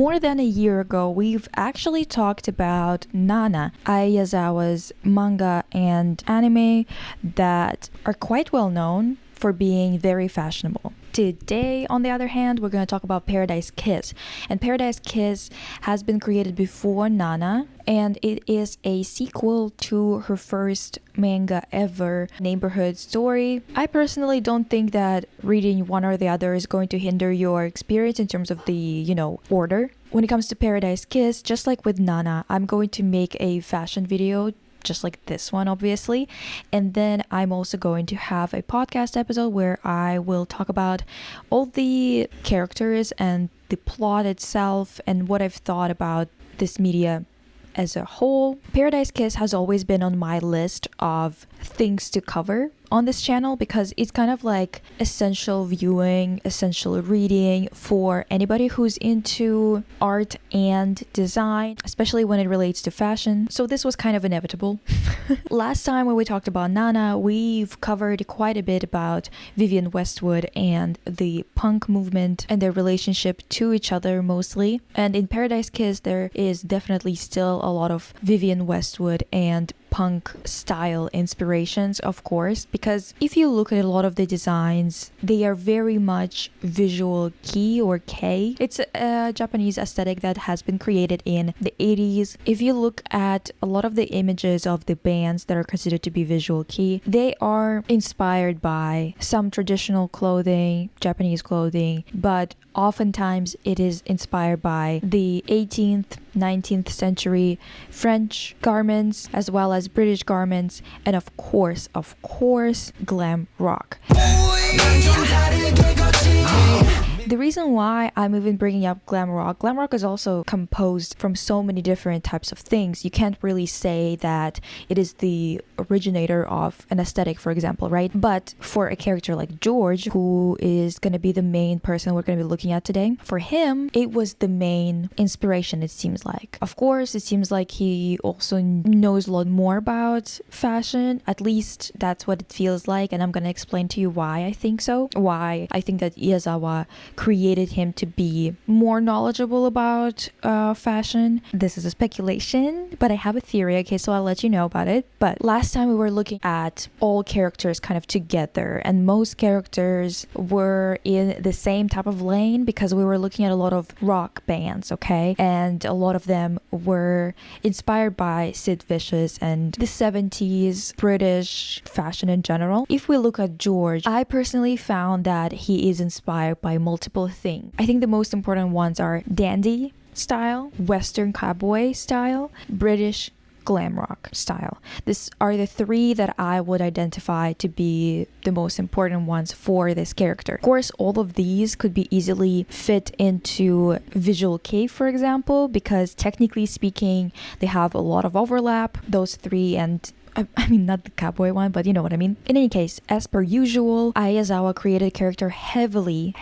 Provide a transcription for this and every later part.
More than a year ago, we've actually talked about Nana, Yazawa's manga and anime that are quite well known for being very fashionable. Today, on the other hand, we're going to talk about Paradise Kiss. And Paradise Kiss has been created before Nana, and it is a sequel to her first manga ever, Neighborhood Story. I personally don't think that reading one or the other is going to hinder your experience in terms of the, order. When it comes to Paradise Kiss, just like with Nana, I'm going to make a fashion video just like this one, obviously. And then I'm also going to have a podcast episode where I will talk about all the characters and the plot itself and what I've thought about this media as a whole. Paradise Kiss has always been on my list of things to cover on this channel because it's kind of like essential viewing, essential reading for anybody who's into art and design, especially when it relates to fashion. So this was kind of inevitable. Last time when we talked about Nana, we've covered quite a bit about Vivienne Westwood and the punk movement and their relationship to each other mostly. And in Paradise Kiss, there is definitely still a lot of Vivienne Westwood and punk style inspirations, of course, because if you look at a lot of the designs, they are very much visual kei or kei. It's a Japanese aesthetic that has been created in the 80s. If you look at a lot of the images of the bands that are considered to be visual kei, they are inspired by some traditional clothing, Japanese clothing, but oftentimes it is inspired by the 18th, 19th century French garments as well as British garments, and of course, glam rock. The reason why I'm even bringing up glam rock is also composed from so many different types of things. You can't really say that it is the originator of an aesthetic, for example, right? But for a character like George, who is going to be the main person we're going to be looking at today, for him, it was the main inspiration, it seems like. Of course, it seems like he also knows a lot more about fashion. At least that's what it feels like, and I'm going to explain to you why I think so. Why I think that Yazawa created him to be more knowledgeable about fashion. This is a speculation, but I have a theory, okay, so I'll let you know about it. But last time we were looking at all characters kind of together, and most characters were in the same type of lane because we were looking at a lot of rock bands, okay? And a lot of them were inspired by Sid Vicious and the 70s British fashion in general. If we look at George, I personally found that he is inspired by multiple things. I think the most important ones are dandy style, Western cowboy style, British glam rock style. These are the three that I would identify to be the most important ones for this character. Of course, all of these could be easily fit into visual kei, for example, because technically speaking, they have a lot of overlap, those three, and I mean, not the cowboy one, but you know what I mean. In any case, as per usual, Yazawa created a character heavily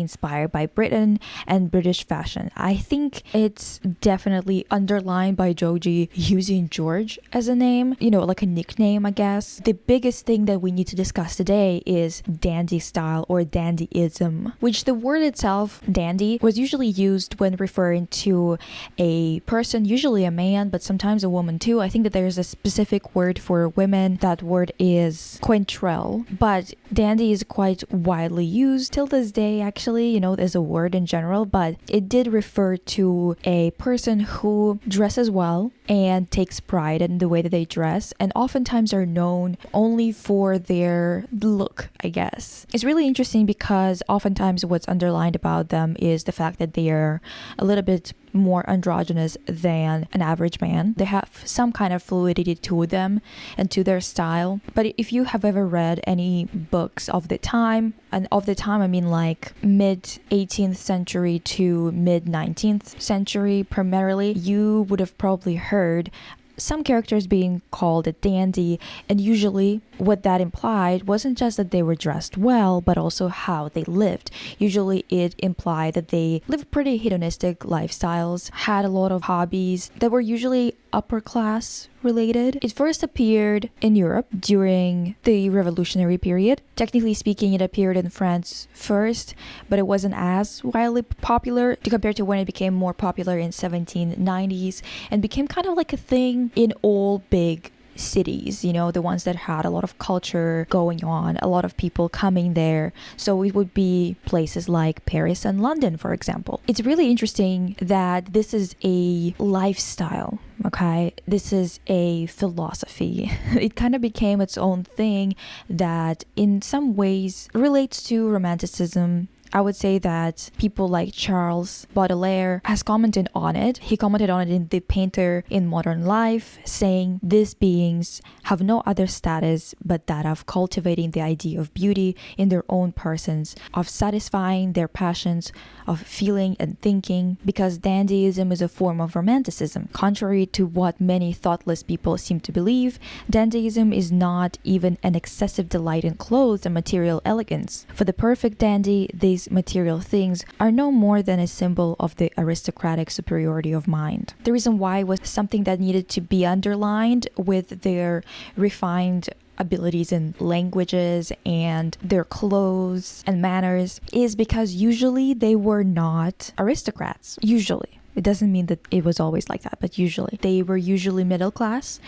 inspired by Britain and British fashion. I think it's definitely underlined by Joji using George as a name, like a nickname, I guess. The biggest thing that we need to discuss today is dandy style or dandyism, which the word itself, dandy, was usually used when referring to a person, usually a man, but sometimes a woman too. I think that there's a specific word for women. That word is quintrelle, but dandy is quite widely used till this day, actually, as a word in general, but it did refer to a person who dresses well and takes pride in the way that they dress, and oftentimes are known only for their look, I guess. It's really interesting because oftentimes what's underlined about them is the fact that they are a little bit more androgynous than an average man. They have some kind of fluidity to them and to their style. But if you have ever read any books of the time, and of the time I mean like mid 18th century to mid 19th century primarily, you would have probably heard some characters being called a dandy, and usually what that implied wasn't just that they were dressed well, but also how they lived. Usually it implied that they lived pretty hedonistic lifestyles, had a lot of hobbies that were usually upper class related. It first appeared in Europe during the revolutionary period. Technically speaking, it appeared in France first, but it wasn't as widely popular compared to when it became more popular in 1790s and became kind of like a thing in all big cities, the ones that had a lot of culture going on, a lot of people coming there. So it would be places like Paris and London, for example. It's really interesting that this is a lifestyle. Okay, this is a philosophy. It kind of became its own thing that in some ways relates to romanticism. I would say that people like Charles Baudelaire has commented on it. He commented on it in The Painter in Modern Life, saying these beings have no other status but that of cultivating the idea of beauty in their own persons, of satisfying their passions, of feeling and thinking, because dandyism is a form of romanticism. Contrary to what many thoughtless people seem to believe, dandyism is not even an excessive delight in clothes and material elegance. For the perfect dandy, these material things are no more than a symbol of the aristocratic superiority of mind. The reason why was something that needed to be underlined with their refined abilities in languages and their clothes and manners is because usually they were not aristocrats. Usually. It doesn't mean that it was always like that, but usually. They were usually middle class,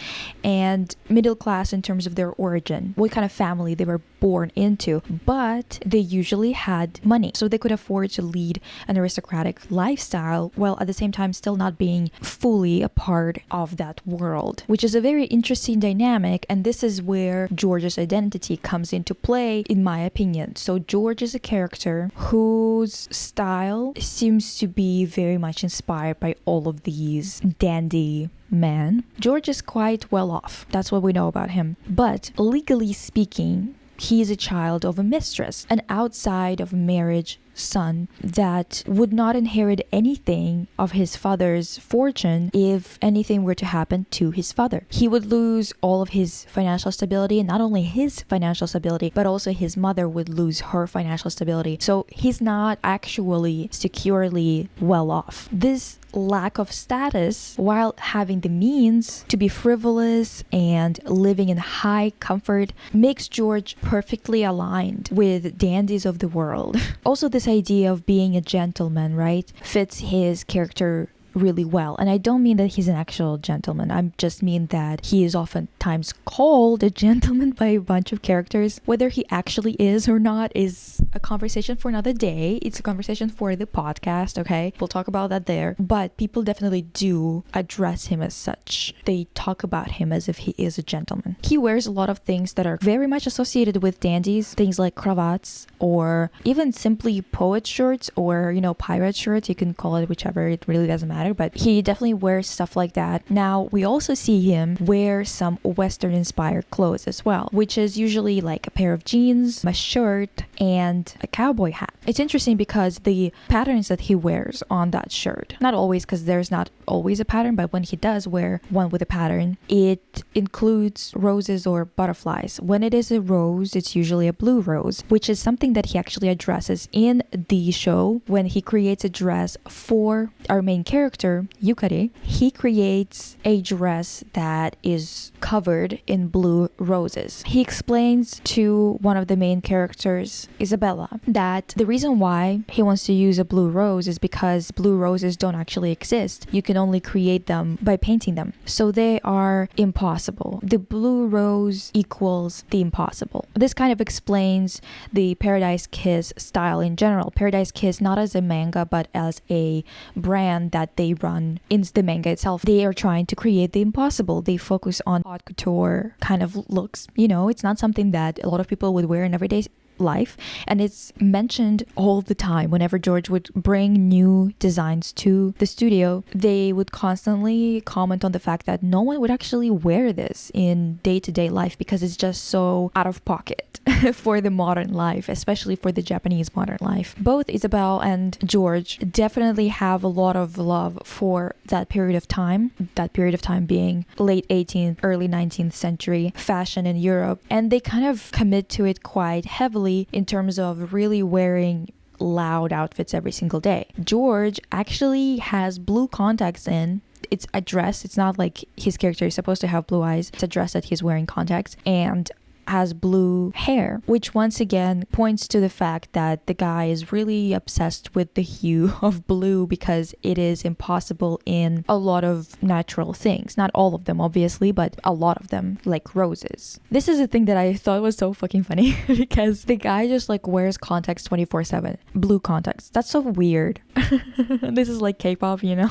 and middle class in terms of their origin, what kind of family they were born into, but they usually had money, so they could afford to lead an aristocratic lifestyle while at the same time still not being fully a part of that world, which is a very interesting dynamic, and this is where George's identity comes into play, in my opinion. So George is a character whose style seems to be very much inspired by all of these dandy men. George is quite well off. That's what we know about him. But legally speaking, he is a child of a mistress, an outside of marriage son that would not inherit anything of his father's fortune if anything were to happen to his father. He would lose all of his financial stability, and not only his financial stability, but also his mother would lose her financial stability. So he's not actually securely well off. This lack of status, while having the means to be frivolous and living in high comfort, makes George perfectly aligned with dandies of the world. Also, this idea of being a gentleman, right, fits his character really well. And I don't mean that he's an actual gentleman. I just mean that he is oftentimes called a gentleman by a bunch of characters. Whether he actually is or not is a conversation for another day. It's a conversation for the podcast, okay? We'll talk about that there. But people definitely do address him as such. They talk about him as if he is a gentleman. He wears a lot of things that are very much associated with dandies, things like cravats or even simply poet shirts or, pirate shirts. You can call it whichever, it really doesn't matter. But he definitely wears stuff like that. Now, we also see him wear some Western-inspired clothes as well, which is usually like a pair of jeans, a shirt, and a cowboy hat. It's interesting because the patterns that he wears on that shirt, not always, because there's not always a pattern, but when he does wear one with a pattern, it includes roses or butterflies. When it is a rose, it's usually a blue rose, which is something that he actually addresses in the show when he creates a dress for our main character, Yukari. He creates a dress that is covered in blue roses. He explains to one of the main characters, Isabella, that the reason why he wants to use a blue rose is because blue roses don't actually exist. You can only create them by painting them. So they are impossible. The blue rose equals the impossible. This kind of explains the Paradise Kiss style in general. Paradise Kiss not as a manga, but as a brand that they run in the manga itself. They are trying to create the impossible. They focus on haute couture kind of looks. It's not something that a lot of people would wear in everyday life, and it's mentioned all the time. Whenever George would bring new designs to the studio, they would constantly comment on the fact that no one would actually wear this in day-to-day life because it's just so out of pocket for the modern life, especially for the Japanese modern life. Both Isabel and George definitely have a lot of love for that period of time being late 18th, early 19th century fashion in Europe, and they kind of commit to it quite heavily in terms of really wearing loud outfits every single day. George actually has blue contacts in it's a dress. It's not like his character is supposed to have blue eyes. It's a dress that he's wearing contacts and has blue hair, which once again points to the fact that the guy is really obsessed with the hue of blue because it is impossible in a lot of natural things. Not all of them, obviously, but a lot of them, like roses. This is a thing that I thought was so fucking funny because the guy just like wears contacts 24/7. Blue contacts. That's so weird. This is like K-pop, you know?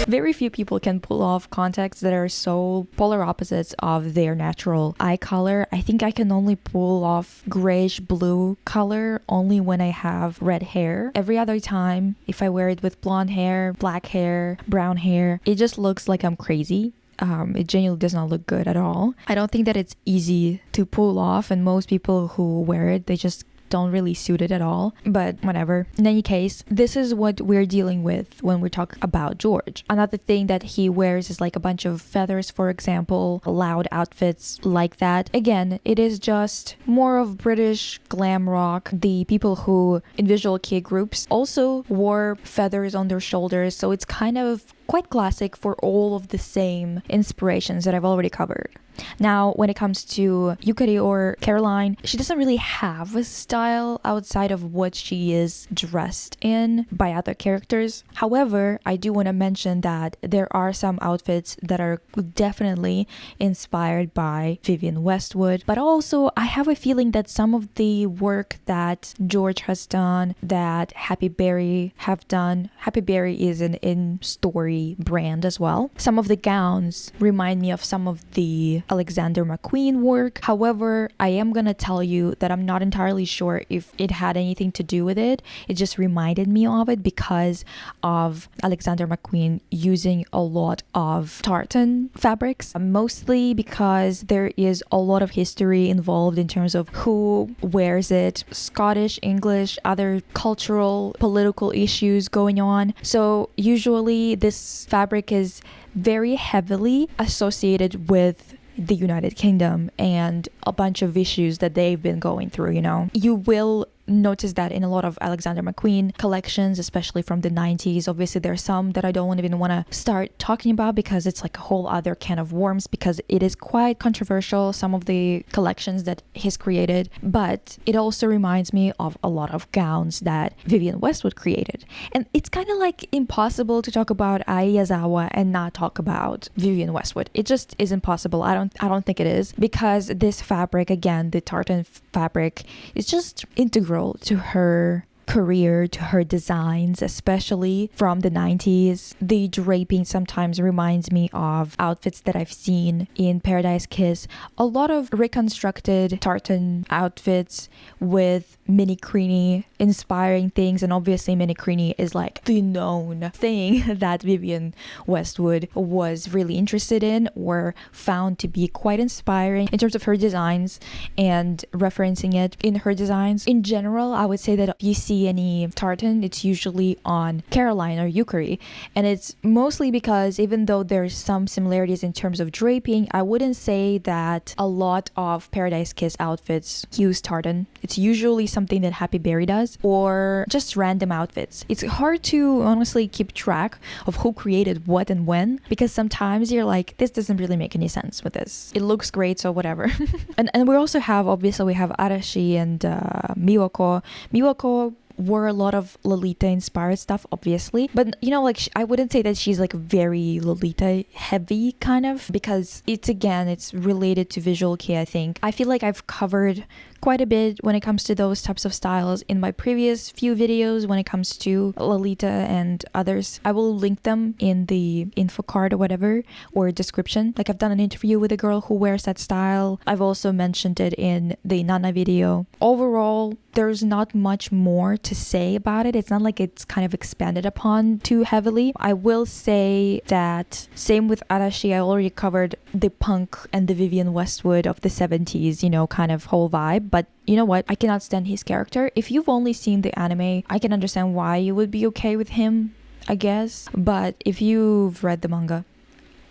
Very few people can pull off contacts that are so polar opposites of their natural eye color. I think I can only pull off grayish blue color only when I have red hair. Every other time, if I wear it with blonde hair, black hair, brown hair, it just looks like I'm crazy. It genuinely does not look good at all. I don't think that it's easy to pull off, and most people who wear it, they just don't really suit it at all, but whatever. In any case, this is what we're dealing with when we talk about George. Another thing that he wears is like a bunch of feathers, for example, loud outfits like that. Again, it is just more of British glam rock. The people who in visual kei groups also wore feathers on their shoulders, so it's kind of quite classic for all of the same inspirations that I've already covered. Now, when it comes to Yukari or Caroline, she doesn't really have a style outside of what she is dressed in by other characters. However, I do want to mention that there are some outfits that are definitely inspired by Vivienne Westwood, but also I have a feeling that some of the work that George has done, that Happy Berry have done, Happy Berry is an in-story brand as well. Some of the gowns remind me of some of the Alexander McQueen work. However, I am gonna tell you that I'm not entirely sure if it had anything to do with it. It just reminded me of it because of Alexander McQueen using a lot of tartan fabrics, mostly because there is a lot of history involved in terms of who wears it, Scottish, English, other cultural, political issues going on. So usually this fabric is very heavily associated with the United Kingdom and a bunch of issues that they've been going through, you know. You will notice that in a lot of Alexander McQueen collections, especially from the 90s. Obviously, there are some that I don't even want to start talking about because it's like a whole other can of worms because it is quite controversial, some of the collections that he's created. But it also reminds me of a lot of gowns that Vivienne Westwood created. And it's kind of like impossible to talk about Ai Yazawa and not talk about Vivienne Westwood. It just is impossible. I don't think it is, because this fabric, again, the tartan fabric, is just integral to her career, to her designs, especially from the 90s. The draping sometimes reminds me of outfits that I've seen in Paradise Kiss. A lot of reconstructed tartan outfits with mini creamy inspiring things, and obviously mini creamy is like the known thing that Vivienne Westwood was really interested in or found to be quite inspiring in terms of her designs and referencing it in her designs. In general, I would say that if you see any tartan, it's usually on Caroline or Yukari, and it's mostly because even though there's some similarities in terms of draping, I wouldn't say that a lot of Paradise Kiss outfits use tartan. It's usually something that Happy Berry does, or just random outfits. It's hard to honestly keep track of who created what and when, because sometimes you're like, this doesn't really make any sense with this. It looks great, so whatever. and we also have, obviously we have Arashi and Miwako. Miwako wore a lot of Lolita inspired stuff, obviously, but you know, like I wouldn't say that she's like very Lolita heavy kind of, because it's related to visual kei. I think I feel like I've covered quite a bit when it comes to those types of styles in my previous few videos when it comes to Lolita and others. I will link them in the info card or whatever, or description. Like I've done an interview with a girl who wears that style. I've also mentioned it in the Nana video. Overall, there's not much more to say about it. It's not like it's kind of expanded upon too heavily. I will say that same with Arashi, I already covered the punk and the Vivienne Westwood of the 70s, you know, kind of whole vibe. But you know what? I cannot stand his character. If you've only seen the anime, I can understand why you would be okay with him, I guess. But if you've read the manga,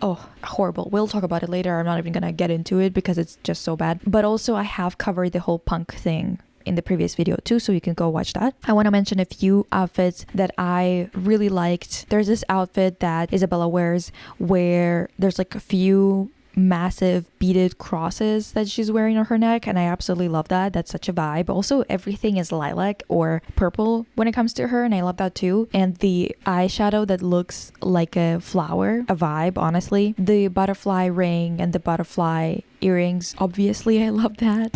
oh, horrible. We'll talk about it later. I'm not even gonna get into it because it's just so bad. But also I have covered the whole punk thing in the previous video too, so you can go watch that. I want to mention a few outfits that I really liked. There's this outfit that Isabella wears where there's like a few massive beaded crosses that she's wearing on her neck, and I absolutely love that. That's such a vibe. Also, everything is lilac or purple when it comes to her, and I love that too. And the eyeshadow that looks like a flower, a vibe, honestly. The butterfly ring and the butterfly earrings, obviously I love that.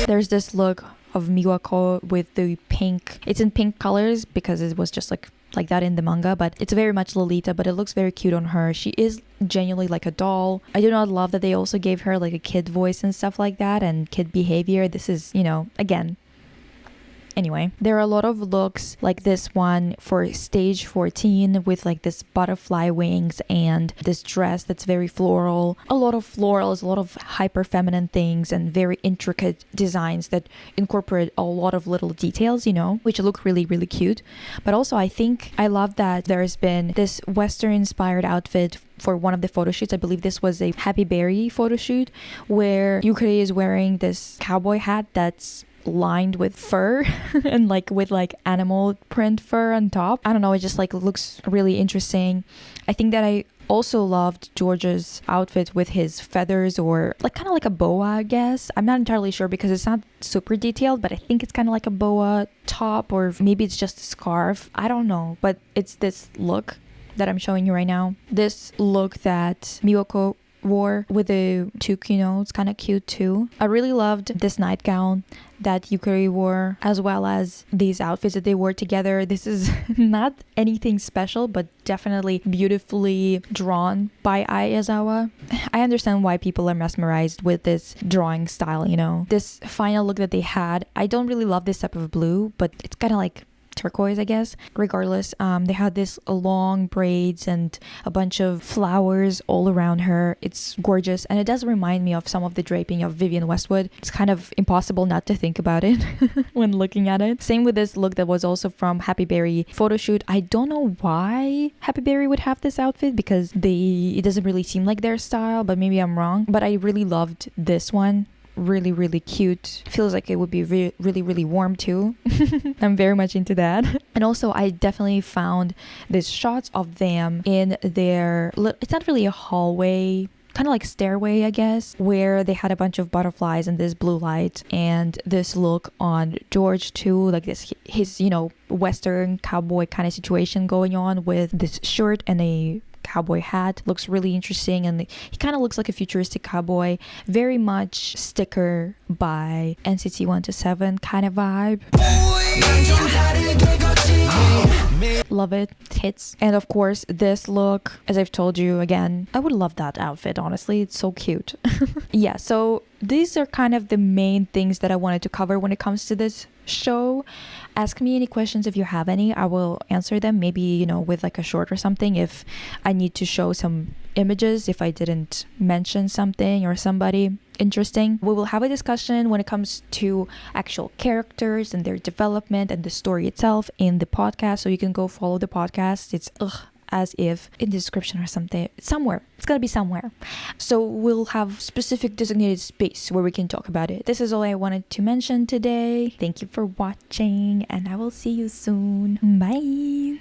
There's this look of Miwako with the pink, it's in pink colors because it was just like that in the manga, but it's very much Lolita, but it looks very cute on her. She is genuinely like a doll. I do not love that they also gave her like a kid voice and stuff like that and kid behavior. This is, you know, again, anyway, there are a lot of looks like this one for stage 14 with like this butterfly wings and this dress that's very floral. A lot of florals, a lot of hyper feminine things and very intricate designs that incorporate a lot of little details, you know, which look really, really cute. But also I think I love that there's been this Western inspired outfit for one of the photo shoots. I believe this was a Happy Berry photo shoot where Yukari is wearing this cowboy hat that's lined with fur and like with like animal print fur on top. I don't know, it just like looks really interesting. I think that I also loved George's outfit with his feathers or like kind of like a boa, I guess. I'm not entirely sure because it's not super detailed, but I think it's kind of like a boa top, or maybe it's just a scarf. I don't know, but it's this look that I'm showing you right now. This look that Miwako wore with the tukino, it's kind of cute too. I really loved this nightgown that Yukari wore, as well as these outfits that they wore together. This is not anything special, but definitely beautifully drawn by Yazawa. I understand why people are mesmerized with this drawing style, you know. This final look that they had, I don't really love this type of blue, but it's kind of like turquoise, I guess. Regardless, they had this long braids and a bunch of flowers all around her. It's gorgeous, and it does remind me of some of the draping of Vivienne Westwood. It's kind of impossible not to think about it when looking at it. Same with this look that was also from Happy Berry photo shoot. I don't know why Happy Berry would have this outfit because it doesn't really seem like their style, but maybe I'm wrong. But I really loved this one. Really, really cute. Feels like it would be really, really warm too. I'm very much into that. And also I definitely found these shots of them in their, it's not really a hallway, kind of like stairway, I guess, where they had a bunch of butterflies and this blue light and this look on George too, like this, his, you know, Western cowboy kind of situation going on with this shirt and a cowboy hat. Looks really interesting, and he kind of looks like a futuristic cowboy, very much Sticker by NCT 127 kind of vibe. Love it. Hits. And of course this look, as I've told you again, I would love that outfit, honestly. It's so cute. Yeah, so these are kind of the main things that I wanted to cover when it comes to this show. Ask me any questions if you have any. I will answer them, maybe, you know, with like a short or something if I need to show some images, if I didn't mention something or somebody interesting. We will have a discussion when it comes to actual characters and their development and the story itself in the podcast, so you can go follow the podcast. It's as if in the description or something, somewhere. It's gotta be somewhere. So we'll have specific designated space where we can talk about it. This is all I wanted to mention today. Thank you for watching, and I will see you soon. Bye.